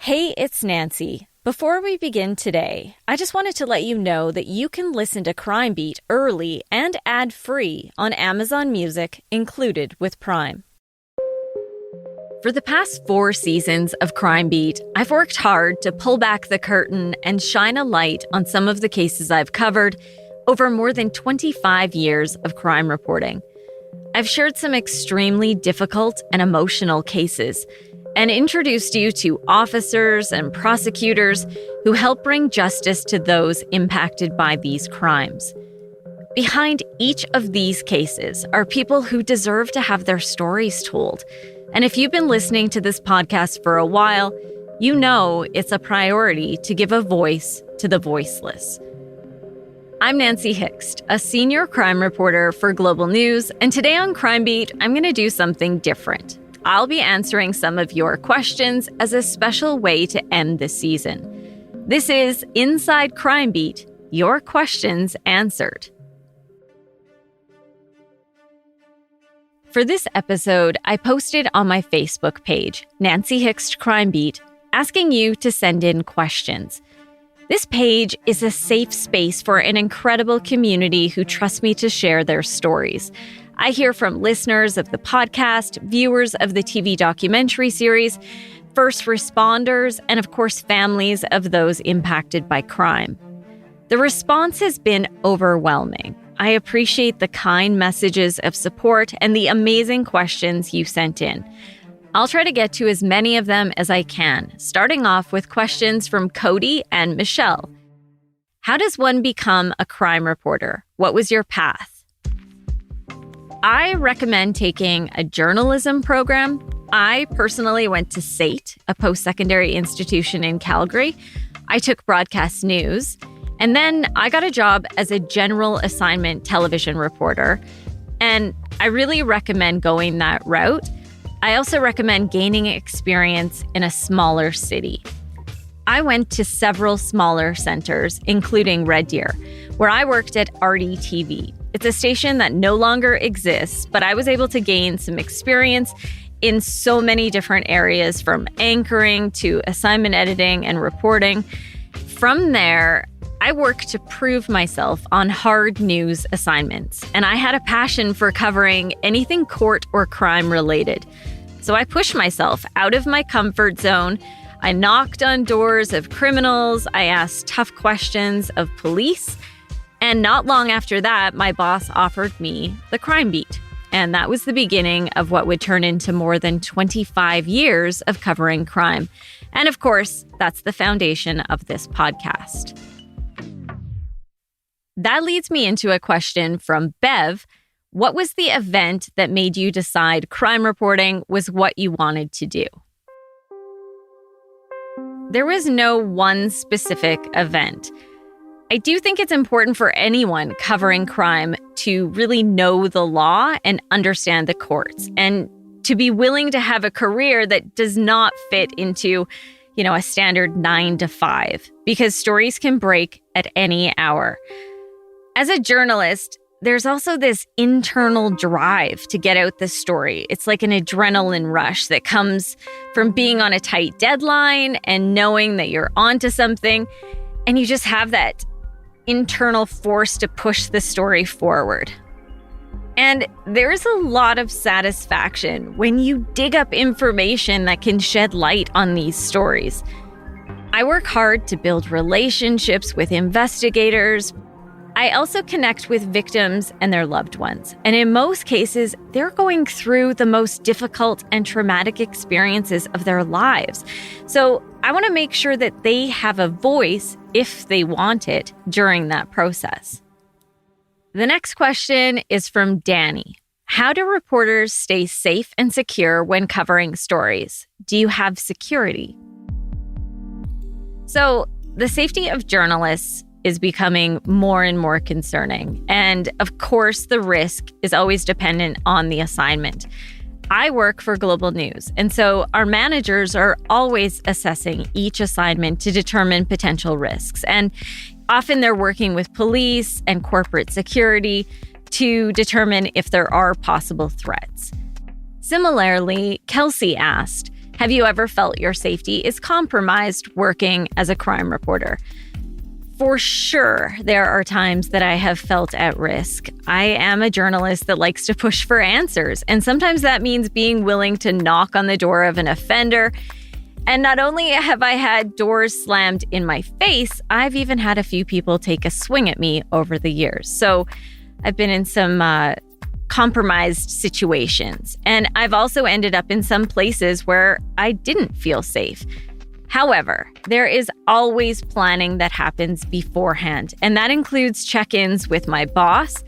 Hey, it's Nancy. Before we begin today, I just wanted to let you know that you can listen to Crime Beat early and ad-free on Amazon Music, included with Prime. For the past 4 seasons of Crime Beat, I've worked hard to pull back the curtain and shine a light on some of the cases I've covered over more than 25 years of crime reporting. I've shared some extremely difficult and emotional cases and introduced you to officers and prosecutors who help bring justice to those impacted by these crimes. Behind each of these cases are people who deserve to have their stories told. And if you've been listening to this podcast for a while, you know it's a priority to give a voice to the voiceless. I'm Nancy Hixt, a senior crime reporter for Global News, and today on Crime Beat, I'm going to do something different. I'll be answering some of your questions as a special way to end the season. This is Inside Crime Beat, your questions answered. For this episode, I posted on my Facebook page, Nancy Hixt Crime Beat, asking you to send in questions. This page is a safe space for an incredible community who trust me to share their stories. I hear from listeners of the podcast, viewers of the TV documentary series, first responders, and of course, families of those impacted by crime. The response has been overwhelming. I appreciate the kind messages of support and the amazing questions you sent in. I'll try to get to as many of them as I can, starting off with questions from Cody and Michelle. How does one become a crime reporter? What was your path? I recommend taking a journalism program. I personally went to SAIT, a post-secondary institution in Calgary. I took broadcast news, and then I got a job as a general assignment television reporter. And I really recommend going that route. I also recommend gaining experience in a smaller city. I went to several smaller centers, including Red Deer, where I worked at RDTV. It's a station that no longer exists, but I was able to gain some experience in so many different areas, from anchoring to assignment editing and reporting. From there, I worked to prove myself on hard news assignments, and I had a passion for covering anything court or crime related. So I pushed myself out of my comfort zone. I knocked on doors of criminals. I asked tough questions of police. And not long after that, my boss offered me the Crime Beat. And that was the beginning of what would turn into more than 25 years of covering crime. And of course, that's the foundation of this podcast. That leads me into a question from Bev. What was the event that made you decide crime reporting was what you wanted to do? There was no one specific event. I do think it's important for anyone covering crime to really know the law and understand the courts, and to be willing to have a career that does not fit into, a standard 9 to 5, because stories can break at any hour. As a journalist, there's also this internal drive to get out the story. It's like an adrenaline rush that comes from being on a tight deadline and knowing that you're onto something, and you just have that internal force to push the story forward. And there's a lot of satisfaction when you dig up information that can shed light on these stories. I work hard to build relationships with investigators. I also connect with victims and their loved ones. And in most cases, they're going through the most difficult and traumatic experiences of their lives. So I want to make sure that they have a voice, if they want it, during that process. The next question is from Danny. How do reporters stay safe and secure when covering stories? Do you have security? So the safety of journalists is becoming more and more concerning. And of course, the risk is always dependent on the assignment. I work for Global News, and so our managers are always assessing each assignment to determine potential risks. And often they're working with police and corporate security to determine if there are possible threats. Similarly, Kelsey asked, Have you ever felt your safety is compromised working as a crime reporter? For sure, there are times that I have felt at risk. I am a journalist that likes to push for answers, and sometimes that means being willing to knock on the door of an offender. And not only have I had doors slammed in my face, I've even had a few people take a swing at me over the years. So I've been in some compromised situations, and I've also ended up in some places where I didn't feel safe. However, there is always planning that happens beforehand, and that includes check-ins with my boss,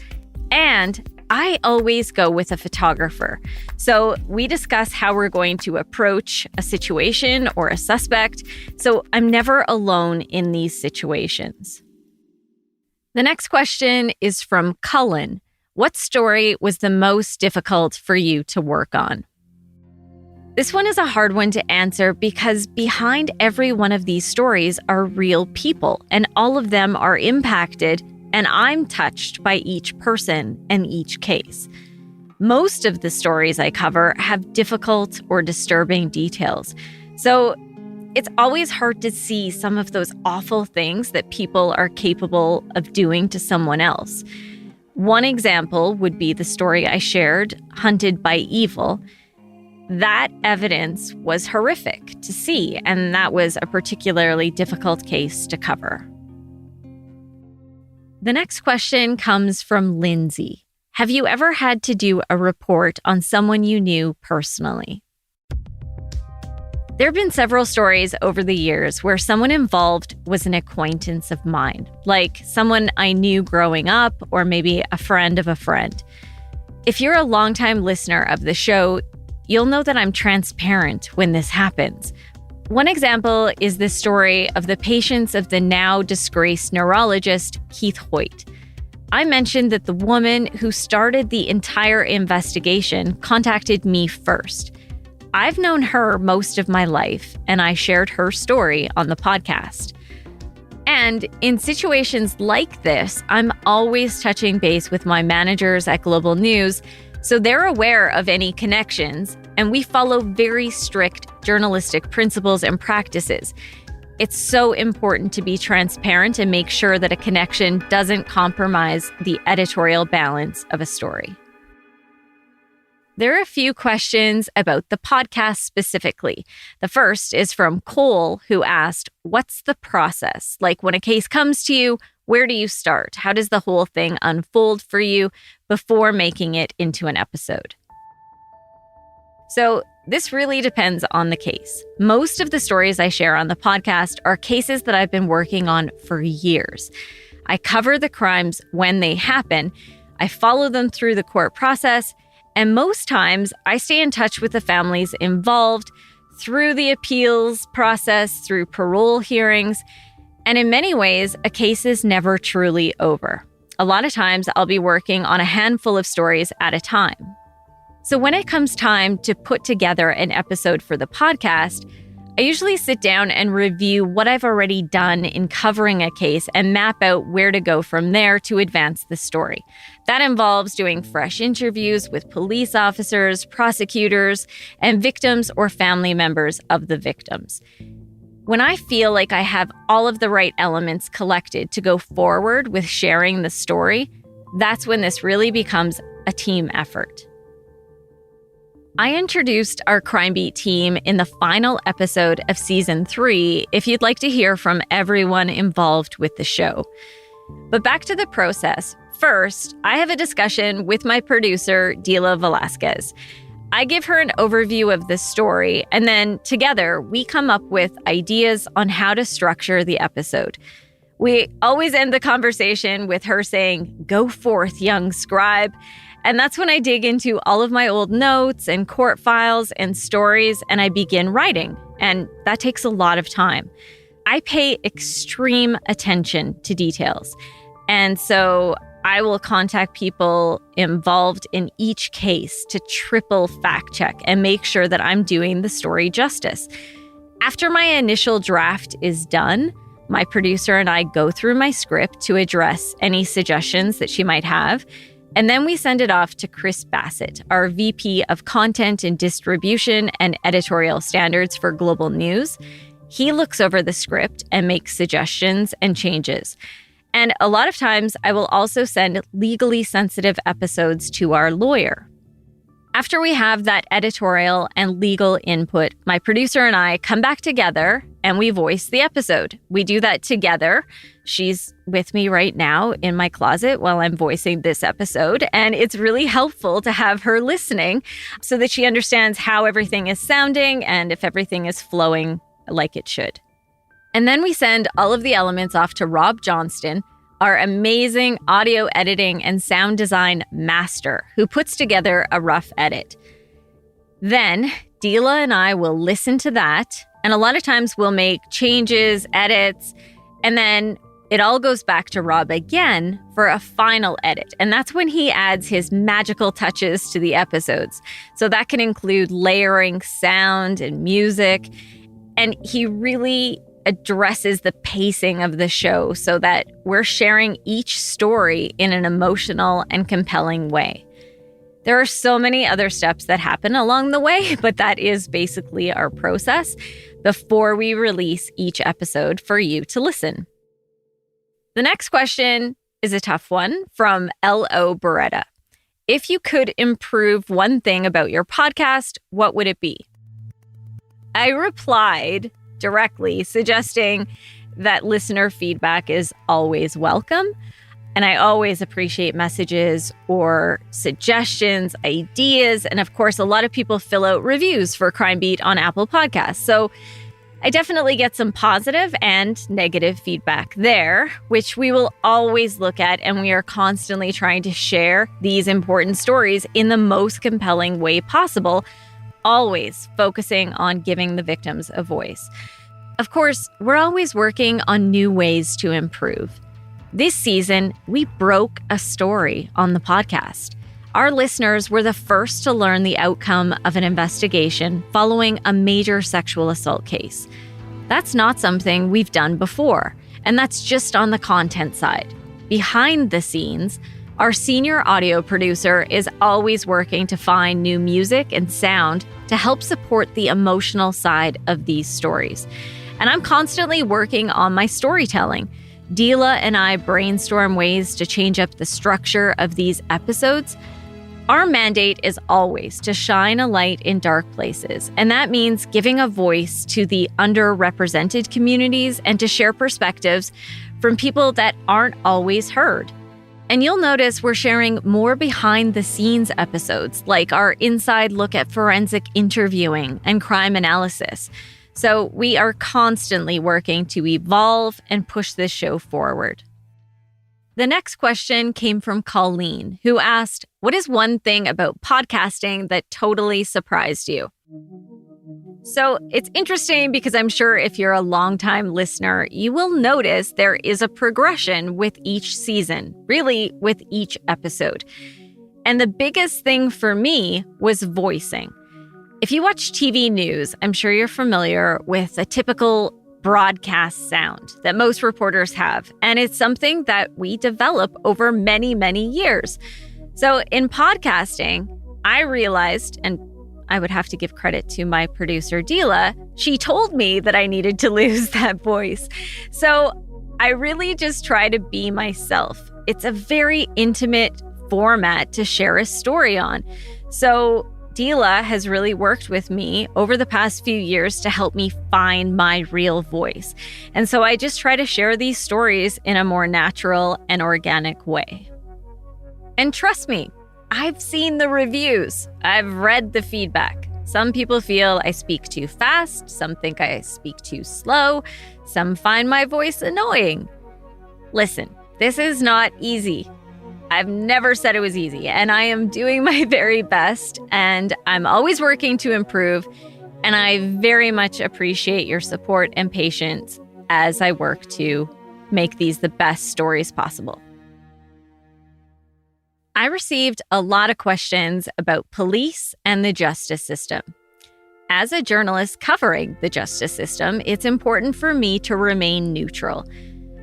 and I always go with a photographer. So we discuss how we're going to approach a situation or a suspect, so I'm never alone in these situations. The next question is from Cullen. What story was the most difficult for you to work on? This one is a hard one to answer because behind every one of these stories are real people, and all of them are impacted, and I'm touched by each person and each case. Most of the stories I cover have difficult or disturbing details, so it's always hard to see some of those awful things that people are capable of doing to someone else. One example would be the story I shared, Hunted by Evil. That evidence was horrific to see, and that was a particularly difficult case to cover. The next question comes from Lindsay. Have you ever had to do a report on someone you knew personally? There have been several stories over the years where someone involved was an acquaintance of mine, like someone I knew growing up or maybe a friend of a friend. If you're a longtime listener of the show, you'll know that I'm transparent when this happens. One example is the story of the patients of the now disgraced neurologist Keith Hoyt. I mentioned that the woman who started the entire investigation contacted me first. I've known her most of my life, and I shared her story on the podcast. And in situations like this, I'm always touching base with my managers at Global News, so they're aware of any connections, and we follow very strict journalistic principles and practices. It's so important to be transparent and make sure that a connection doesn't compromise the editorial balance of a story. There are a few questions about the podcast specifically. The first is from Cole, who asked, what's the process? Like when a case comes to you, where do you start? How does the whole thing unfold for you before making it into an episode? So this really depends on the case. Most of the stories I share on the podcast are cases that I've been working on for years. I cover the crimes when they happen. I follow them through the court process. And most times I stay in touch with the families involved through the appeals process, through parole hearings. And in many ways, a case is never truly over. A lot of times I'll be working on a handful of stories at a time. So when it comes time to put together an episode for the podcast, I usually sit down and review what I've already done in covering a case and map out where to go from there to advance the story. That involves doing fresh interviews with police officers, prosecutors, and victims or family members of the victims. When I feel like I have all of the right elements collected to go forward with sharing the story, that's when this really becomes a team effort. I introduced our Crime Beat team in the final episode of Season 3 if you'd like to hear from everyone involved with the show. But back to the process. First, I have a discussion with my producer, Dila Velasquez. I give her an overview of the story, and then together we come up with ideas on how to structure the episode. We always end the conversation with her saying, "Go forth, young scribe." And that's when I dig into all of my old notes and court files and stories, and I begin writing. And that takes a lot of time. I pay extreme attention to details. And so I will contact people involved in each case to triple fact check and make sure that I'm doing the story justice. After my initial draft is done, my producer and I go through my script to address any suggestions that she might have. And then we send it off to Chris Bassett, our VP of Content and Distribution and Editorial Standards for Global News. He looks over the script and makes suggestions and changes. And a lot of times, I will also send legally sensitive episodes to our lawyer. After we have that editorial and legal input, my producer and I come back together and we voice the episode. We do that together. She's with me right now in my closet while I'm voicing this episode, and it's really helpful to have her listening so that she understands how everything is sounding and if everything is flowing like it should. And then we send all of the elements off to Rob Johnston, our amazing audio editing and sound design master, who puts together a rough edit. Then Dila and I will listen to that, and a lot of times we'll make changes, edits, and then it all goes back to Rob again for a final edit. And that's when he adds his magical touches to the episodes. So that can include layering sound and music, and he really addresses the pacing of the show so that we're sharing each story in an emotional and compelling way. There are so many other steps that happen along the way, but that is basically our process before we release each episode for you to listen. The next question is a tough one from L.O. Beretta. If you could improve one thing about your podcast, what would it be? I replied directly, suggesting that listener feedback is always welcome. And I always appreciate messages or suggestions, ideas. And of course, a lot of people fill out reviews for Crime Beat on Apple Podcasts. So I definitely get some positive and negative feedback there, which we will always look at. And we are constantly trying to share these important stories in the most compelling way possible, always focusing on giving the victims a voice. Of course, we're always working on new ways to improve. This season, we broke a story on the podcast. Our listeners were the first to learn the outcome of an investigation following a major sexual assault case. That's not something we've done before, and that's just on the content side. Behind the scenes, our senior audio producer is always working to find new music and sound to help support the emotional side of these stories. And I'm constantly working on my storytelling. Dila and I brainstorm ways to change up the structure of these episodes. Our mandate is always to shine a light in dark places, and that means giving a voice to the underrepresented communities and to share perspectives from people that aren't always heard. And you'll notice we're sharing more behind-the-scenes episodes, like our inside look at forensic interviewing and crime analysis. So we are constantly working to evolve and push this show forward. The next question came from Colleen, who asked, what is one thing about podcasting that totally surprised you? So it's interesting because I'm sure if you're a longtime listener, you will notice there is a progression with each season, really with each episode. And the biggest thing for me was voicing. If you watch TV news, I'm sure you're familiar with a typical broadcast sound that most reporters have. And it's something that we develop over many, many years. So in podcasting, I realized, and I would have to give credit to my producer, Dila, she told me that I needed to lose that voice. So I really just try to be myself. It's a very intimate format to share a story on. So Dila has really worked with me over the past few years to help me find my real voice. And so I just try to share these stories in a more natural and organic way. And trust me, I've seen the reviews. I've read the feedback. Some people feel I speak too fast. Some think I speak too slow. Some find my voice annoying. Listen, this is not easy. I've never said it was easy, and I am doing my very best, and I'm always working to improve, and I very much appreciate your support and patience as I work to make these the best stories possible. I received a lot of questions about police and the justice system. As a journalist covering the justice system, it's important for me to remain neutral.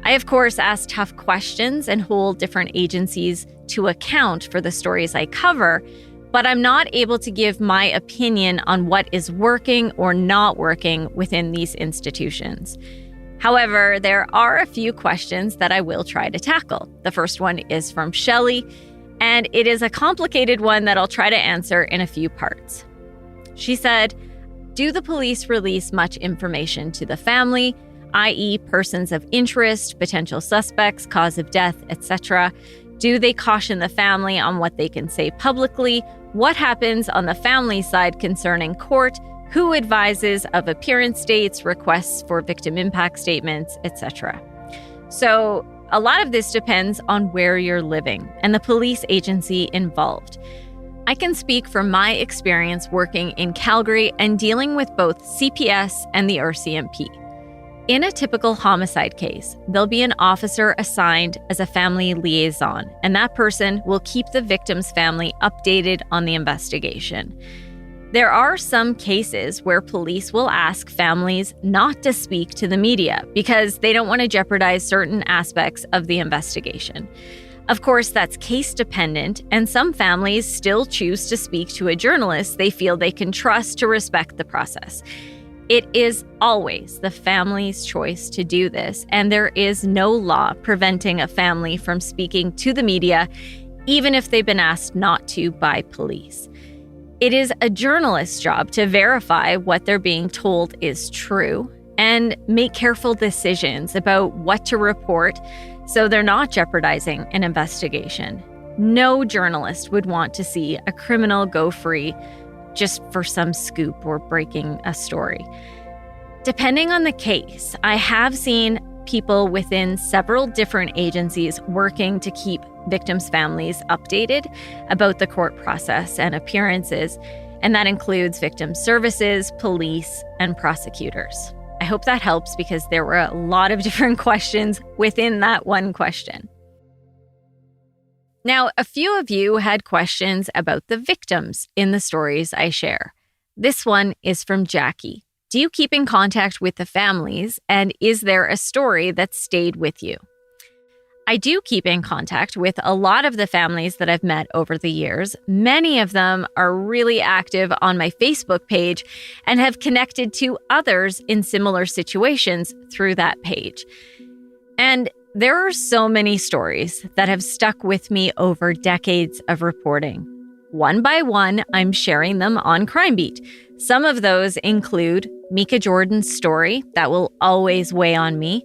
I, of course, ask tough questions and hold different agencies to account for the stories I cover, but I'm not able to give my opinion on what is working or not working within these institutions. However, there are a few questions that I will try to tackle. The first one is from Shelley, and it is a complicated one that I'll try to answer in a few parts. She said, do the police release much information to the family, i.e. persons of interest, potential suspects, cause of death, etc.? Do they caution the family on what they can say publicly? What happens on the family side concerning court? Who advises of appearance dates, requests for victim impact statements, etc.? So a lot of this depends on where you're living and the police agency involved. I can speak from my experience working in Calgary and dealing with both CPS and the RCMP. In a typical homicide case, there'll be an officer assigned as a family liaison, and that person will keep the victim's family updated on the investigation. There are some cases where police will ask families not to speak to the media because they don't want to jeopardize certain aspects of the investigation. Of course, that's case dependent, and some families still choose to speak to a journalist they feel they can trust to respect the process. It is always the family's choice to do this, and there is no law preventing a family from speaking to the media, even if they've been asked not to by police. It is a journalist's job to verify what they're being told is true and make careful decisions about what to report so they're not jeopardizing an investigation. No journalist would want to see a criminal go free just for some scoop or breaking a story. Depending on the case, I have seen people within several different agencies working to keep victims' families updated about the court process and appearances, and that includes victim services, police, and prosecutors. I hope that helps because there were a lot of different questions within that one question. Now, a few of you had questions about the victims in the stories I share. This one is from Jackie. Do you keep in contact with the families, and is there a story that stayed with you? I do keep in contact with a lot of the families that I've met over the years. Many of them are really active on my Facebook page and have connected to others in similar situations through that page. And there are so many stories that have stuck with me over decades of reporting. One by one, I'm sharing them on Crime Beat. Some of those include Mika Jordan's story that will always weigh on me.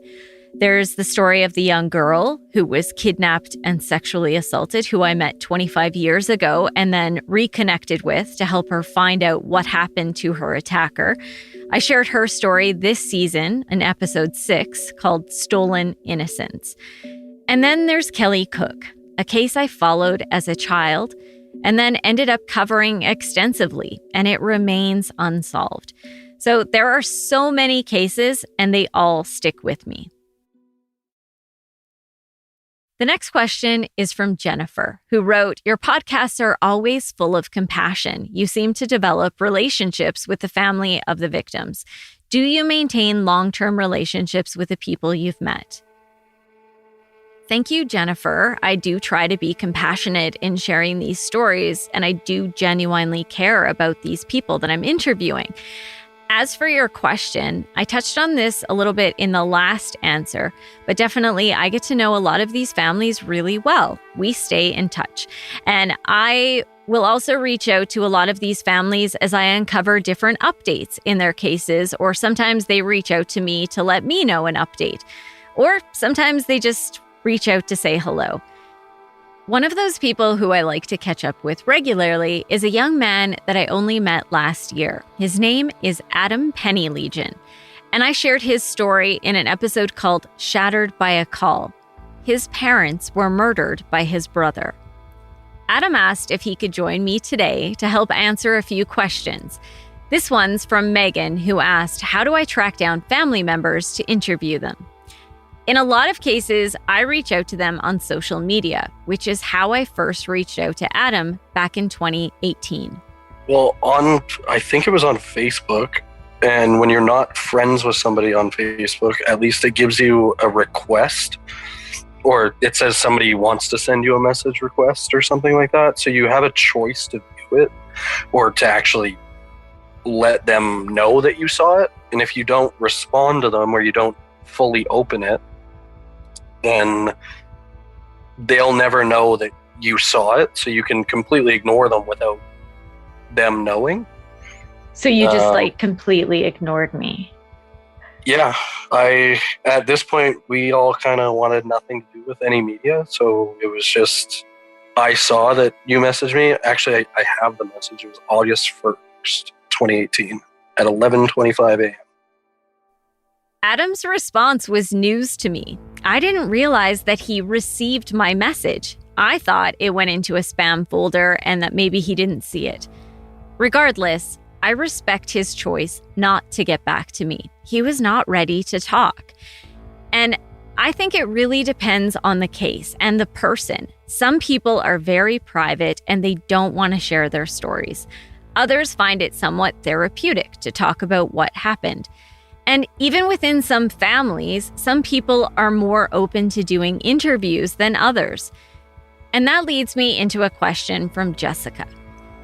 There's the story of the young girl who was kidnapped and sexually assaulted, who I met 25 years ago and then reconnected with to help her find out what happened to her attacker. I shared her story this season in episode 6 called Stolen Innocence. And then there's Kelly Cook, a case I followed as a child and then ended up covering extensively, and it remains unsolved. So there are so many cases, and they all stick with me. The next question is from Jennifer, who wrote, your podcasts are always full of compassion. You seem to develop relationships with the family of the victims. Do you maintain long-term relationships with the people you've met? Thank you, Jennifer. I do try to be compassionate in sharing these stories, and I do genuinely care about these people that I'm interviewing. As for your question, I touched on this a little bit in the last answer, but definitely I get to know a lot of these families really well. We stay in touch. And I will also reach out to a lot of these families as I uncover different updates in their cases, or sometimes they reach out to me to let me know an update, or sometimes they just reach out to say hello. One of those people who I like to catch up with regularly is a young man that I only met last year. His name is Adam Pennylegion, and I shared his story in an episode called Shattered by a Call. His parents were murdered by his brother. Adam asked if he could join me today to help answer a few questions. This one's from Megan, who asked, how do I track down family members to interview them? In a lot of cases, I reach out to them on social media, which is how I first reached out to Adam back in 2018. Well, I think it was on Facebook. And when you're not friends with somebody on Facebook, at least it gives you a request, or it says somebody wants to send you a message request or something like that. So you have a choice to view it or to actually let them know that you saw it. And if you don't respond to them or you don't fully open it, then they'll never know that you saw it. So you can completely ignore them without them knowing. So you just completely ignored me. Yeah, at this point, we all kind of wanted nothing to do with any media. So it was just, I saw that you messaged me. Actually, I have the message. It was August 1st, 2018 at 11:25 a.m. Adam's response was news to me. I didn't realize that he received my message. I thought it went into a spam folder and that maybe he didn't see it. Regardless, I respect his choice not to get back to me. He was not ready to talk. And I think it really depends on the case and the person. Some people are very private and they don't want to share their stories. Others find it somewhat therapeutic to talk about what happened. And even within some families, some people are more open to doing interviews than others. And that leads me into a question from Jessica.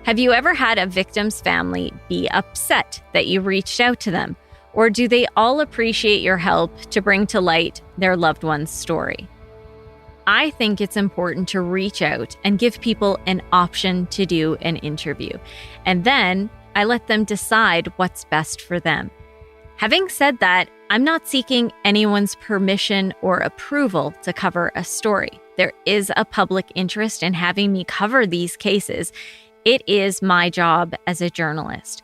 Have you ever had a victim's family be upset that you reached out to them? Or do they all appreciate your help to bring to light their loved one's story? I think it's important to reach out and give people an option to do an interview. And then I let them decide what's best for them. Having said that, I'm not seeking anyone's permission or approval to cover a story. There is a public interest in having me cover these cases. It is my job as a journalist.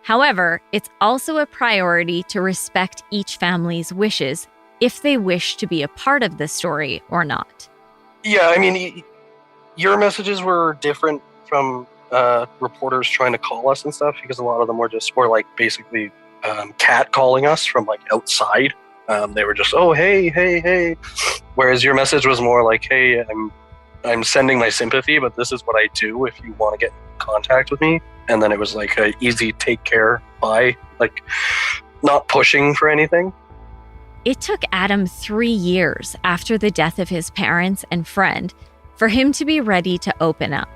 However, it's also a priority to respect each family's wishes if they wish to be a part of the story or not. Yeah, I mean, your messages were different from reporters trying to call us and stuff, because a lot of them were basically cat calling us from like outside. They were just, oh, hey. Whereas your message was more like, hey, I'm sending my sympathy, but this is what I do if you want to get in contact with me. And then it was like a easy take care, bye, like not pushing for anything. It took Adam 3 years after the death of his parents and friend for him to be ready to open up.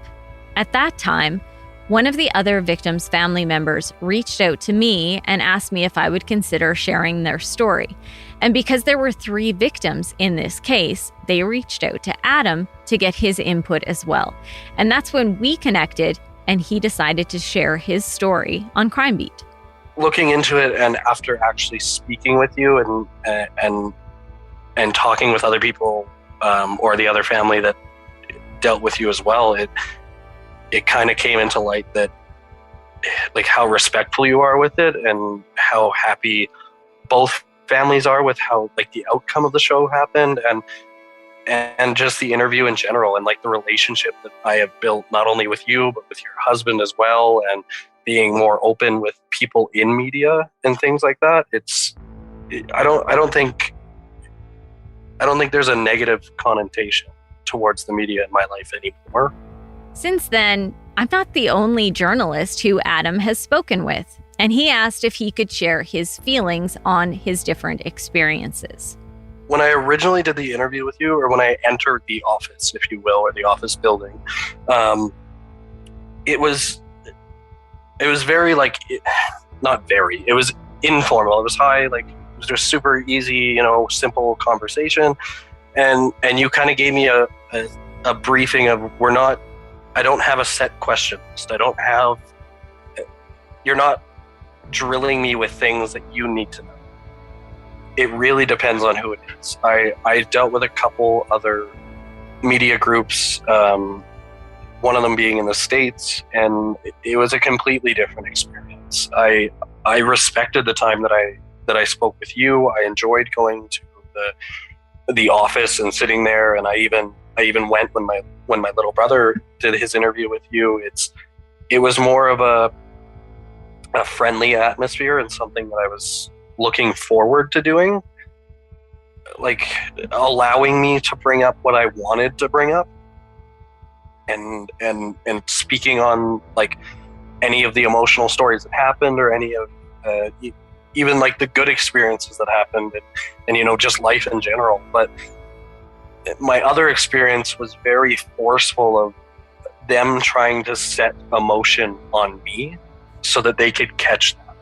At that time, one of the other victims' family members reached out to me and asked me if I would consider sharing their story. And because there were 3 victims in this case, they reached out to Adam to get his input as well. And that's when we connected and he decided to share his story on Crime Beat. Looking into it, and after actually speaking with you and talking with other people or the other family that dealt with you as well, it kind of came into light that like how respectful you are with it and how happy both families are with how like the outcome of the show happened and just the interview in general, and like the relationship that I have built not only with you but with your husband as well, and being more open with people in media and things like that. I don't think there's a negative connotation towards the media in my life anymore. Since then, I'm not the only journalist who Adam has spoken with, and he asked if he could share his feelings on his different experiences. When I originally did the interview with you, or when I entered the office, if you will, or the office building, it was very it was informal. It was it was just super easy, simple conversation. And you kind of gave me a briefing of I don't have a set question list. You're not drilling me with things that you need to know. It really depends on who it is. I dealt with a couple other media groups, one of them being in the States, and it was a completely different experience. I respected the time that I spoke with you. I enjoyed going to the office and sitting there, and I even went when my little brother did his interview with you. It was more of a friendly atmosphere and something that I was looking forward to doing, like allowing me to bring up what I wanted to bring up, and speaking on like any of the emotional stories that happened, or any of even like the good experiences that happened, and just life in general. But my other experience was very forceful of them trying to set emotion on me so that they could catch that.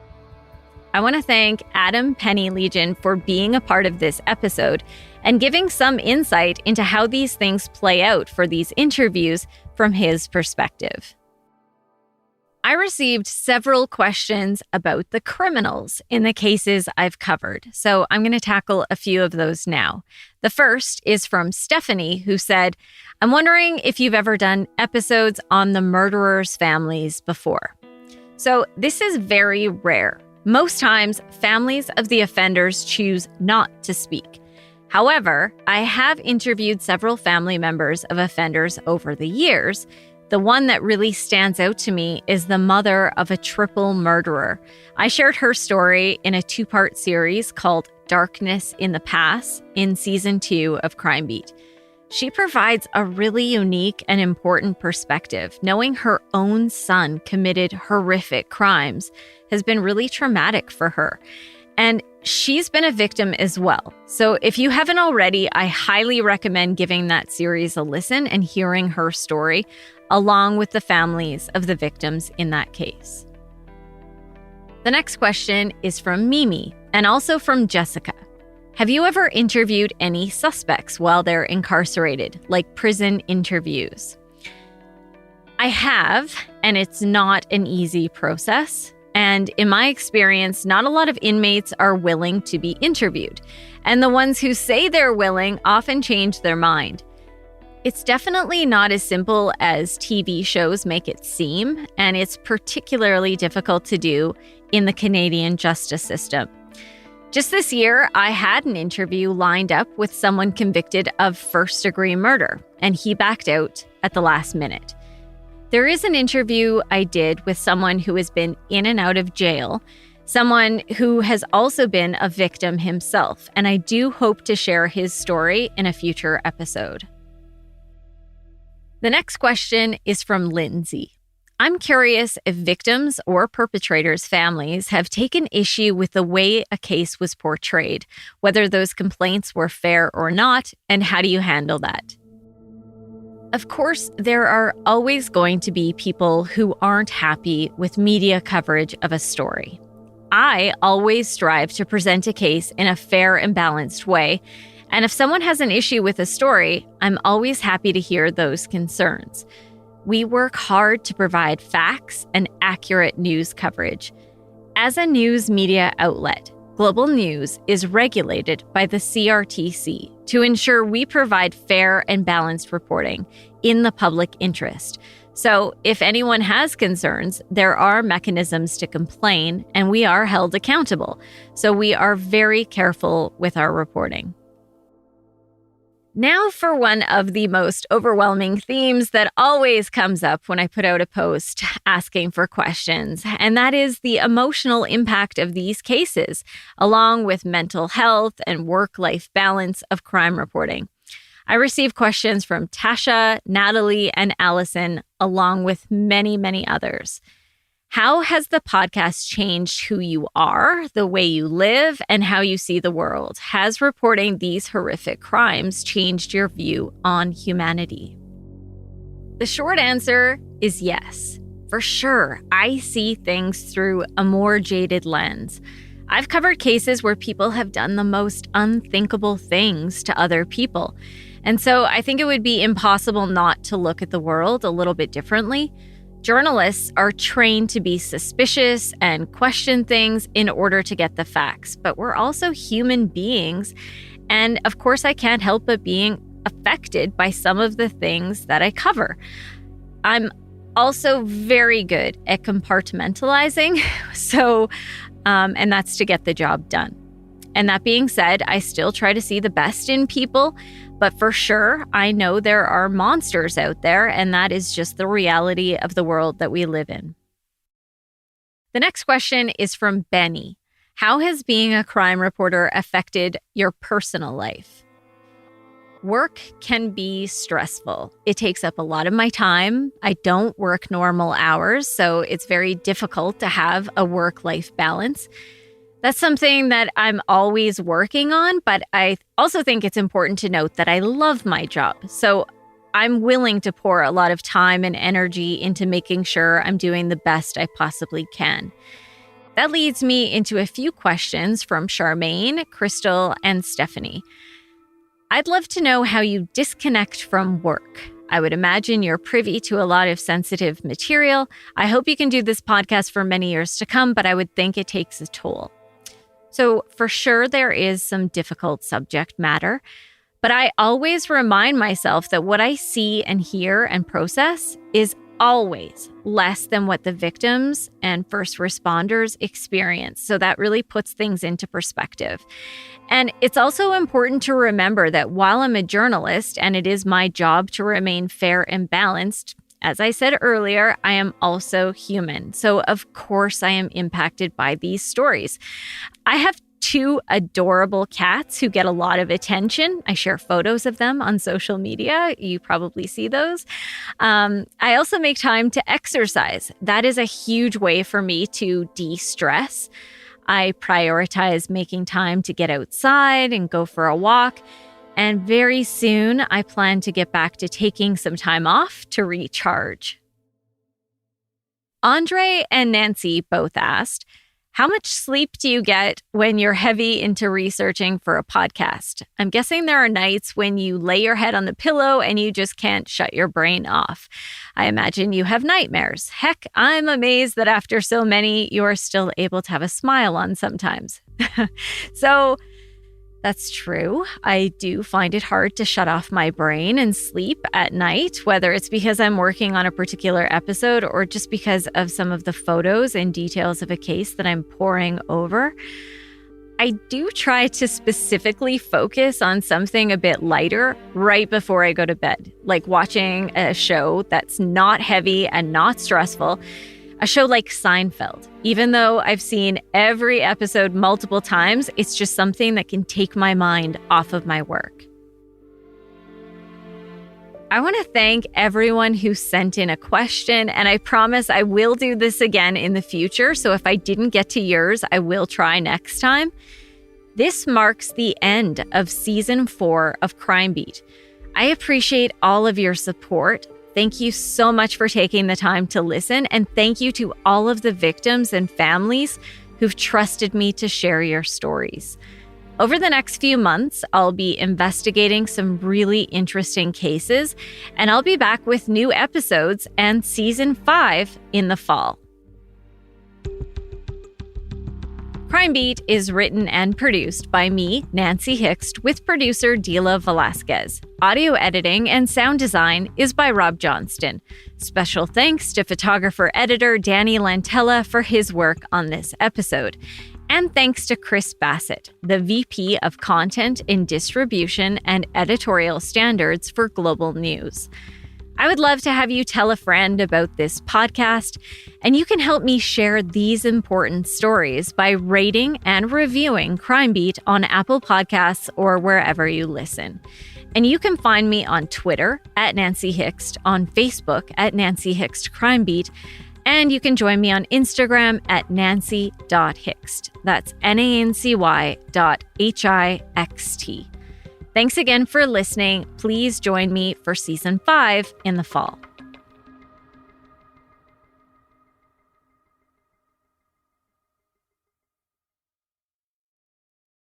I want to thank Adam Penny Legion for being a part of this episode and giving some insight into how these things play out for these interviews from his perspective. I received several questions about the criminals in the cases I've covered, so I'm going to tackle a few of those now. The first is from Stephanie, who said, "I'm wondering if you've ever done episodes on the murderers' families before." So this is very rare. Most times, families of the offenders choose not to speak. However, I have interviewed several family members of offenders over the years. The one that really stands out to me is the mother of a triple murderer. I shared her story in a 2-part series called Darkness in the Past in season 2 of Crime Beat. She provides a really unique and important perspective. Knowing her own son committed horrific crimes has been really traumatic for her. And she's been a victim as well. So if you haven't already, I highly recommend giving that series a listen and hearing her story, along with the families of the victims in that case. The next question is from Mimi and also from Jessica. Have you ever interviewed any suspects while they're incarcerated, like prison interviews? I have, and it's not an easy process. And in my experience, not a lot of inmates are willing to be interviewed. And the ones who say they're willing often change their mind. It's definitely not as simple as TV shows make it seem, and it's particularly difficult to do in the Canadian justice system. Just this year, I had an interview lined up with someone convicted of first-degree murder, and he backed out at the last minute. There is an interview I did with someone who has been in and out of jail, someone who has also been a victim himself, and I do hope to share his story in a future episode. The next question is from Lindsay. I'm curious if victims or perpetrators' families have taken issue with the way a case was portrayed, whether those complaints were fair or not, and how do you handle that? Of course, there are always going to be people who aren't happy with media coverage of a story. I always strive to present a case in a fair and balanced way, and if someone has an issue with a story, I'm always happy to hear those concerns. We work hard to provide facts and accurate news coverage. As a news media outlet, Global News is regulated by the CRTC to ensure we provide fair and balanced reporting in the public interest. So if anyone has concerns, there are mechanisms to complain, and we are held accountable. So we are very careful with our reporting. Now for one of the most overwhelming themes that always comes up when I put out a post asking for questions, and that is the emotional impact of these cases, along with mental health and work-life balance of crime reporting. I receive questions from Tasha, Natalie, and Allison, along with many, many others. How has the podcast changed who you are, the way you live, and how you see the world? Has reporting these horrific crimes changed your view on humanity? The short answer is yes. For sure, I see things through a more jaded lens. I've covered cases where people have done the most unthinkable things to other people. And so I think it would be impossible not to look at the world a little bit differently. Journalists are trained to be suspicious and question things in order to get the facts, but we're also human beings. And of course, I can't help but being affected by some of the things that I cover. I'm also very good at compartmentalizing, and that's to get the job done. And that being said, I still try to see the best in people, but for sure, I know there are monsters out there, and that is just the reality of the world that we live in. The next question is from Benny. How has being a crime reporter affected your personal life? Work can be stressful. It takes up a lot of my time. I don't work normal hours, so it's very difficult to have a work-life balance. That's something that I'm always working on, but I also think it's important to note that I love my job. So I'm willing to pour a lot of time and energy into making sure I'm doing the best I possibly can. That leads me into a few questions from Charmaine, Crystal, and Stephanie. I'd love to know how you disconnect from work. I would imagine you're privy to a lot of sensitive material. I hope you can do this podcast for many years to come, but I would think it takes a toll. So for sure, there is some difficult subject matter, but I always remind myself that what I see and hear and process is always less than what the victims and first responders experience. So that really puts things into perspective. And it's also important to remember that while I'm a journalist and it is my job to remain fair and balanced, as I said earlier, I am also human. So of course I am impacted by these stories. I have 2 adorable cats who get a lot of attention. I share photos of them on social media. You probably see those. I also make time to exercise. That is a huge way for me to de-stress. I prioritize making time to get outside and go for a walk. And very soon, I plan to get back to taking some time off to recharge. Andre and Nancy both asked, how much sleep do you get when you're heavy into researching for a podcast? I'm guessing there are nights when you lay your head on the pillow and you just can't shut your brain off. I imagine you have nightmares. Heck, I'm amazed that after so many, you're still able to have a smile on sometimes. So that's true. I do find it hard to shut off my brain and sleep at night, whether it's because I'm working on a particular episode or just because of some of the photos and details of a case that I'm poring over. I do try to specifically focus on something a bit lighter right before I go to bed, like watching a show that's not heavy and not stressful. A show like Seinfeld. Even though I've seen every episode multiple times, it's just something that can take my mind off of my work. I want to thank everyone who sent in a question, and I promise I will do this again in the future. So if I didn't get to yours, I will try next time. This marks the end of Season 4 of Crime Beat. I appreciate all of your support. Thank you so much for taking the time to listen, and thank you to all of the victims and families who've trusted me to share your stories. Over the next few months, I'll be investigating some really interesting cases, and I'll be back with new episodes and Season 5 in the fall. Crime Beat is written and produced by me, Nancy Hixt, with producer Dila Velasquez. Audio editing and sound design is by Rob Johnston. Special thanks to photographer-editor Danny Lantella for his work on this episode. And thanks to Chris Bassett, the VP of Content in Distribution and Editorial Standards for Global News. I would love to have you tell a friend about this podcast, and you can help me share these important stories by rating and reviewing Crime Beat on Apple Podcasts or wherever you listen. And you can find me on Twitter at Nancy Hixt, on Facebook at Nancy Hixt Crime Beat, and you can join me on Instagram at nancy.hixt. That's nancy.hixt. Thanks again for listening. Please join me for Season 5 in the fall.